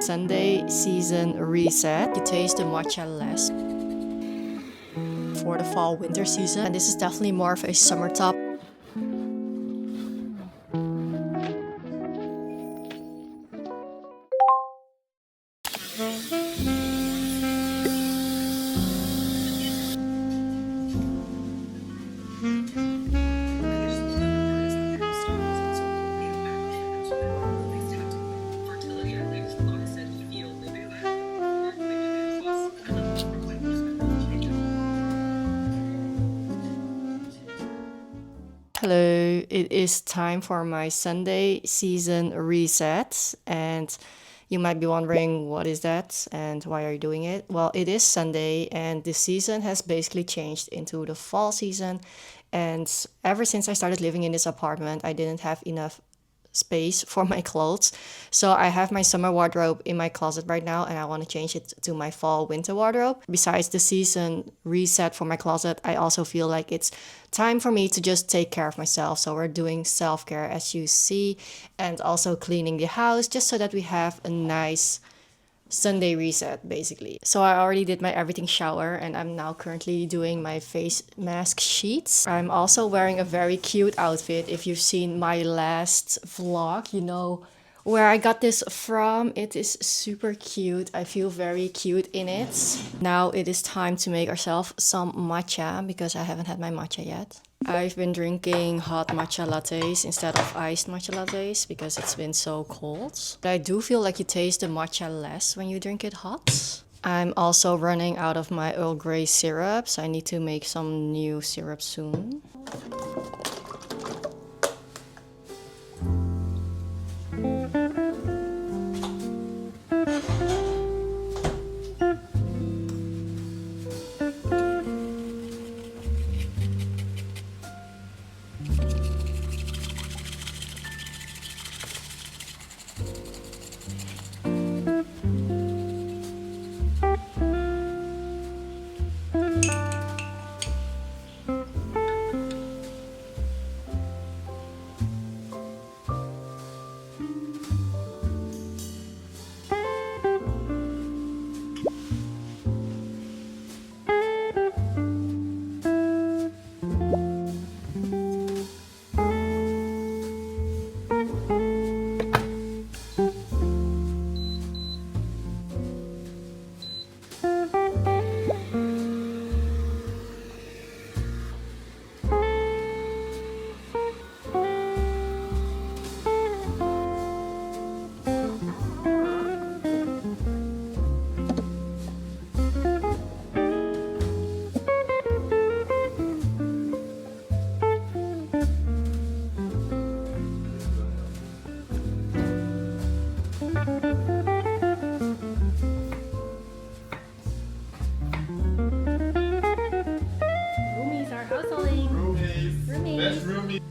Sunday season reset. You taste the matcha less for the fall winter season, and this is definitely more of a summer top. Hello, it is time for my Sunday season reset, and you might be wondering what is that and why are you doing it? Well, it is Sunday, and the season has basically changed into the fall season. And ever since I started living in this apartment, I didn't have enough space for my clothes. So I have my summer wardrobe in my closet right now, and I want to change it to my fall winter wardrobe. Besides the season reset for my closet, I also feel like it's time for me to just take care of myself. So we're doing self-care as you see, and also cleaning the house just so that we have a nice Sunday reset basically. So I already did my everything shower, and I'm now currently doing my face mask sheets. I'm also wearing a very cute outfit. If you've seen my last vlog, you know where I got this from. It is super cute. I feel very cute in it. Now it is time to make ourselves some matcha because I haven't had my matcha yet. I've been drinking hot matcha lattes instead of iced matcha lattes because it's been so cold. But I do feel like you taste the matcha less when you drink it hot. I'm also running out of my Earl Grey syrup, so I need to make some new syrup soon. Roomies are hustling. Roomies. Best roomie.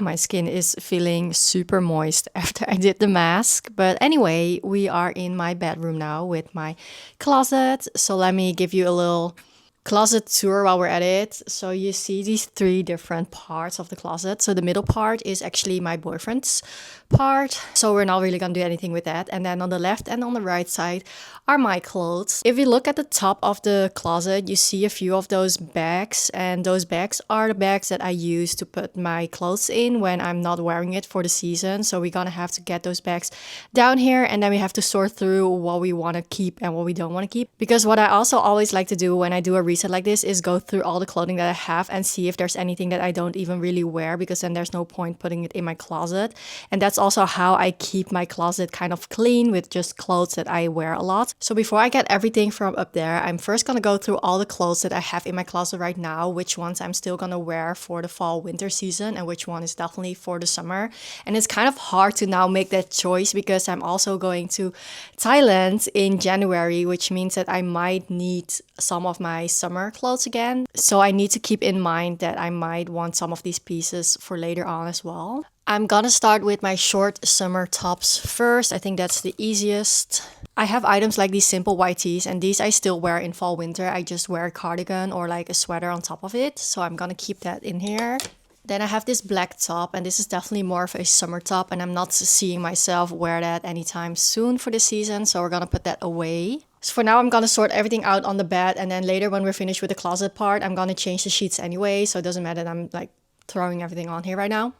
My skin is feeling super moist after I did the mask. But anyway, we are in my bedroom now with my closet. So let me give you a little closet tour while we're at it. So you see these three different parts of the closet. So the middle part is actually my boyfriend's part. So we're not really gonna do anything with that. And then on the left and on the right side are my clothes. If you look at the top of the closet, you see a few of those bags. And those bags are the bags that I use to put my clothes in when I'm not wearing it for the season. So we're gonna have to get those bags down here, and then we have to sort through what we wanna keep and what we don't wanna keep. Because what I also always like to do when I do a reset like this is go through all the clothing that I have and see if there's anything that I don't even really wear, because then there's no point putting it in my closet. And that's also how I keep my closet kind of clean with just clothes that I wear a lot. So before I get everything from up there, I'm first gonna go through all the clothes that I have in my closet right now, which ones I'm still gonna wear for the fall winter season and which one is definitely for the summer. And it's kind of hard to now make that choice because I'm also going to Thailand in January, which means that I might need some of my summer clothes again. So I need to keep in mind that I might want some of these pieces for later on as well. I'm gonna start with my short summer tops first. I think that's the easiest. I have items like these simple white tees, and these I still wear in fall winter. I just wear a cardigan or like a sweater on top of it. So I'm gonna keep that in here. Then I have this black top, and this is definitely more of a summer top, and I'm not seeing myself wear that anytime soon for the season, so we're gonna put that away. So for now, I'm gonna sort everything out on the bed, and then later when we're finished with the closet part, I'm gonna change the sheets anyway, so it doesn't matter that I'm like throwing everything on here right now.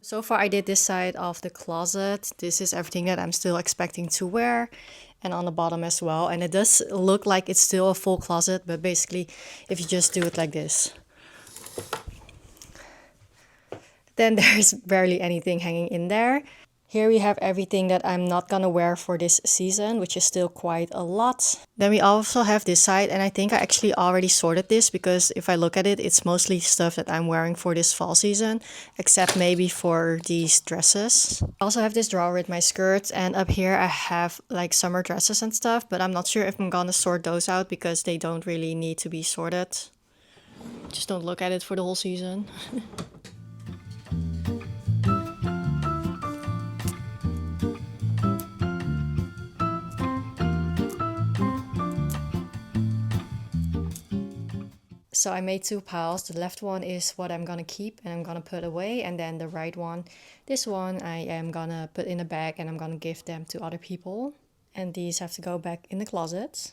So far I did this side of the closet. This is everything that I'm still expecting to wear, and on the bottom as well. And it does look like it's still a full closet, but basically if you just do it like this, then there's barely anything hanging in there. Here we have everything that I'm not gonna wear for this season, which is still quite a lot. Then we also have this side, and I think I actually already sorted this because if I look at it, it's mostly stuff that I'm wearing for this fall season, except maybe for these dresses. I also have this drawer with my skirts, and up here I have like summer dresses and stuff, but I'm not sure if I'm gonna sort those out because they don't really need to be sorted. Just don't look at it for the whole season. So I made two piles. The left one is what I'm gonna keep and I'm gonna put away, and then the right one, this one, I am gonna put in a bag and I'm gonna give them to other people. And these have to go back in the closet.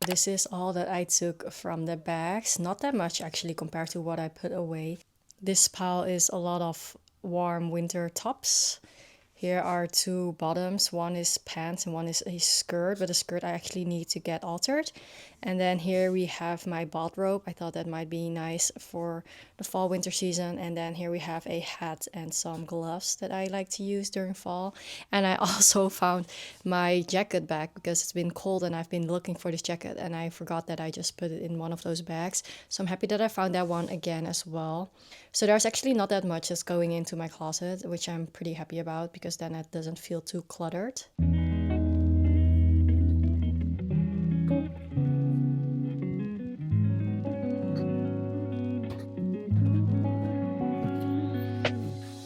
This is all that I took from the bags. Not that much actually compared to what I put away. This pile is a lot of warm winter tops. Here are two bottoms. One is pants and one is a skirt, but the skirt I actually need to get altered. And then here we have my bathrobe. I thought that might be nice for the fall winter season. And then here we have a hat and some gloves that I like to use during fall. And I also found my jacket bag because it's been cold and I've been looking for this jacket and I forgot that I just put it in one of those bags. So I'm happy that I found that one again as well. So there's actually not that much that's going into my closet, which I'm pretty happy about because then it doesn't feel too cluttered.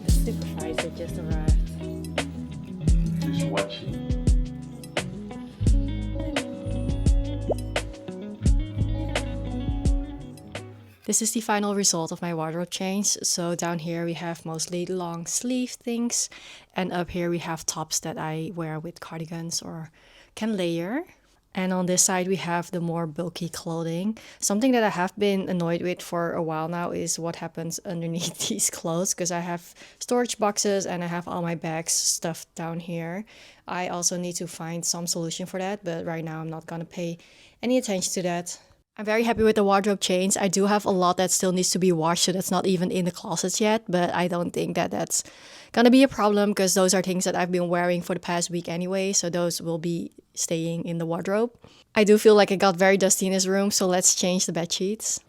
The supervisor just arrived. Just watching. This is the final result of my wardrobe change. So down here we have mostly long sleeve things, and up here we have tops that I wear with cardigans or can layer. And on this side we have the more bulky clothing. Something that I have been annoyed with for a while now is what happens underneath these clothes, because I have storage boxes and I have all my bags stuffed down here. I also need to find some solution for that, but right now I'm not gonna pay any attention to that. I'm very happy with the wardrobe change. I do have a lot that still needs to be washed, so that's not even in the closets yet, but I don't think that that's gonna be a problem because those are things that I've been wearing for the past week anyway, so those will be staying in the wardrobe. I do feel like it got very dusty in this room, so let's change the bed sheets.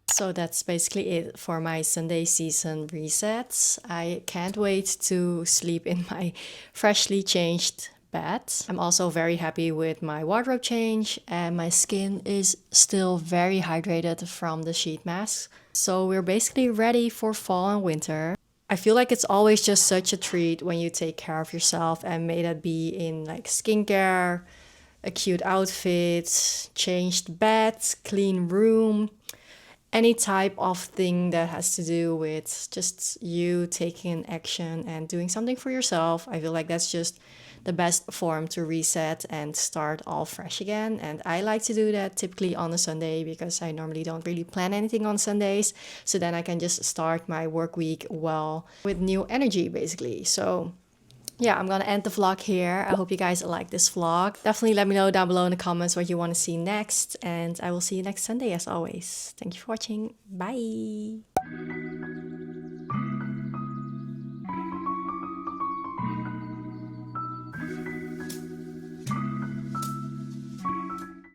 So that's basically it for my Sunday season resets. I can't wait to sleep in my freshly changed bed. I'm also very happy with my wardrobe change, and my skin is still very hydrated from the sheet mask. So we're basically ready for fall and winter. I feel like it's always just such a treat when you take care of yourself, and may that be in like skincare, a cute outfit, changed bed, clean room, any type of thing that has to do with just you taking an action and doing something for yourself. I feel like that's just the best form to reset and start all fresh again. And I like to do that typically on a Sunday because I normally don't really plan anything on Sundays. So then I can just start my work week well with new energy basically. So yeah, I'm gonna end the vlog here. I hope you guys like this vlog. Definitely let me know down below in the comments what you want to see next, and I will see you next Sunday as always. Thank you for watching. Bye!